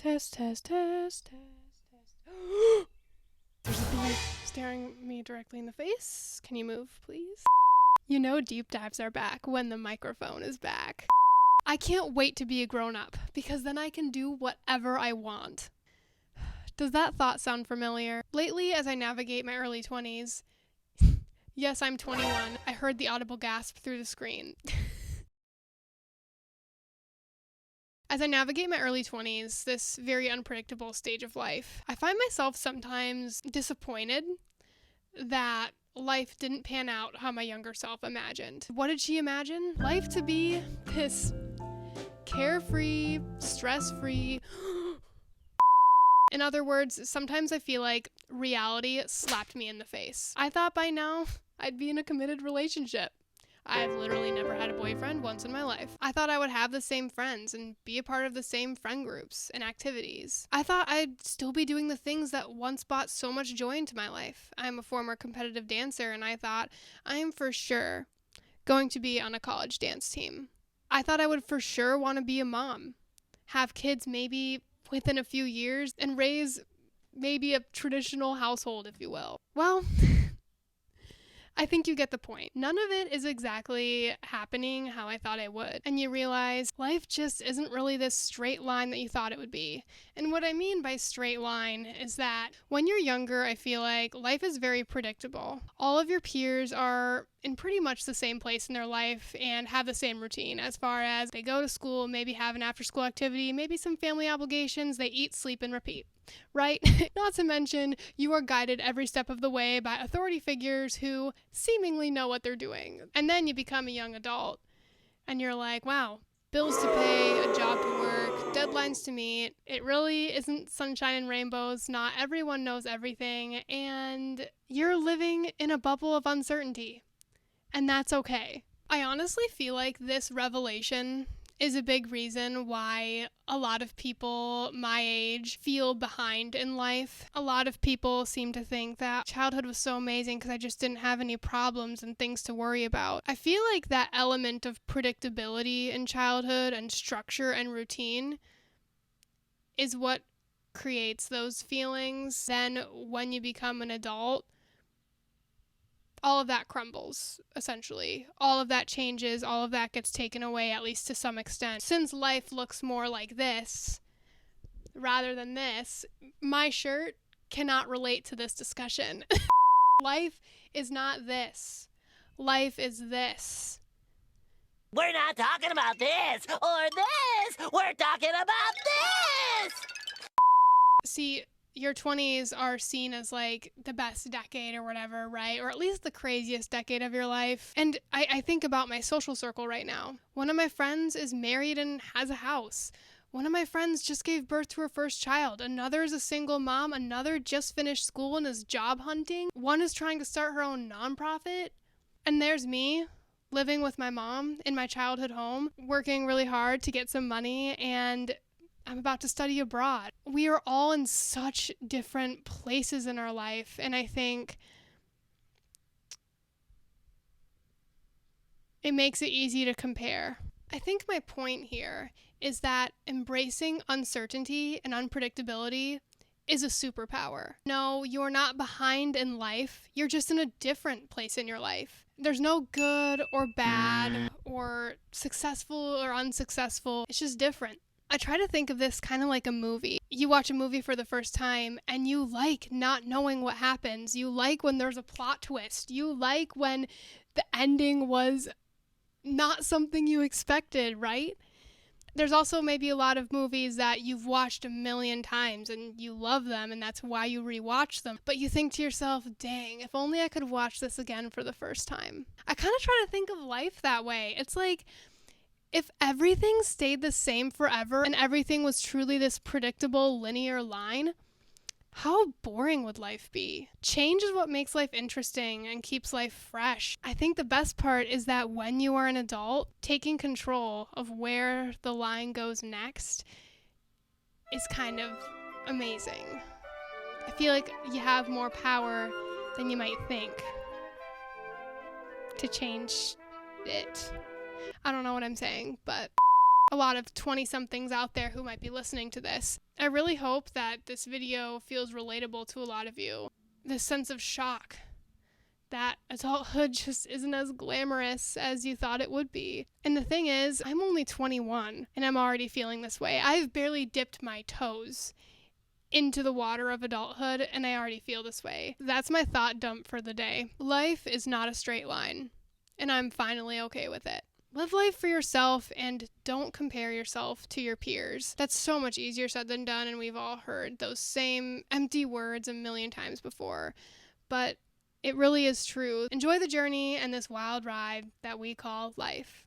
Test, test, test, test, test. There's a bee staring me directly in the face. Can you move, please? You know deep dives are back when the microphone is back. I can't wait to be a grown-up, because then I can do whatever I want. Does that thought sound familiar? Lately, as I navigate my early 20s, yes, I'm 21, I heard the audible gasp through the screen. As I navigate my early 20s, this very unpredictable stage of life, I find myself sometimes disappointed that life didn't pan out how my younger self imagined. What did she imagine? Life to be this carefree, stress-free. In other words, sometimes I feel like reality slapped me in the face. I thought by now I'd be in a committed relationship. I've literally never had a boyfriend once in my life. I thought I would have the same friends and be a part of the same friend groups and activities. I thought I'd still be doing the things that once brought so much joy into my life. I'm a former competitive dancer, and I thought I am for sure going to be on a college dance team. I thought I would for sure want to be a mom, have kids maybe within a few years, and raise maybe a traditional household, if you will. Well, I think you get the point. None of it is exactly happening how I thought it would. And you realize life just isn't really this straight line that you thought it would be. And what I mean by straight line is that when you're younger, I feel like life is very predictable. All of your peers are in pretty much the same place in their life and have the same routine as far as they go to school, maybe have an after-school activity, maybe some family obligations, they eat, sleep, and repeat. Right? Not to mention, you are guided every step of the way by authority figures who seemingly know what they're doing. And then you become a young adult, and you're like, wow, bills to pay, a job to work, deadlines to meet. It really isn't sunshine and rainbows. Not everyone knows everything, and you're living in a bubble of uncertainty. And that's okay. I honestly feel like this revelation is a big reason why a lot of people my age feel behind in life. A lot of people seem to think that childhood was so amazing because I just didn't have any problems and things to worry about. I feel like that element of predictability in childhood and structure and routine is what creates those feelings. Then when you become an adult, all of that crumbles, essentially. All of that changes, all of that gets taken away, at least to some extent. Since life looks more like this, rather than this, my shirt cannot relate to this discussion. Life is not this. Life is this. We're not talking about this or this. We're talking about this. See, your 20s are seen as like the best decade or whatever, right? Or at least the craziest decade of your life. And I think about my social circle right now. One of my friends is married and has a house. One of my friends just gave birth to her first child. Another is a single mom. Another just finished school and is job hunting. One is trying to start her own nonprofit. And there's me, living with my mom in my childhood home, working really hard to get some money, and I'm about to study abroad. We are all in such different places in our life, and I think it makes it easy to compare. I think my point here is that embracing uncertainty and unpredictability is a superpower. No, you're not behind in life. You're just in a different place in your life. There's no good or bad or successful or unsuccessful. It's just different. I try to think of this kind of like a movie. You watch a movie for the first time and you like not knowing what happens. You like when there's a plot twist. You like when the ending was not something you expected, right? There's also maybe a lot of movies that you've watched a million times and you love them and that's why you rewatch them. But you think to yourself, dang, if only I could watch this again for the first time. I kind of try to think of life that way. It's like, if everything stayed the same forever and everything was truly this predictable linear line, how boring would life be? Change is what makes life interesting and keeps life fresh. I think the best part is that when you are an adult, taking control of where the line goes next is kind of amazing. I feel like you have more power than you might think to change it. I don't know what I'm saying, but a lot of 20-somethings out there who might be listening to this. I really hope that this video feels relatable to a lot of you. This sense of shock that adulthood just isn't as glamorous as you thought it would be. And the thing is, I'm only 21 and I'm already feeling this way. I've barely dipped my toes into the water of adulthood and I already feel this way. That's my thought dump for the day. Life is not a straight line, and I'm finally okay with it. Live life for yourself and don't compare yourself to your peers. That's so much easier said than done, and we've all heard those same empty words a million times before. But it really is true. Enjoy the journey and this wild ride that we call life.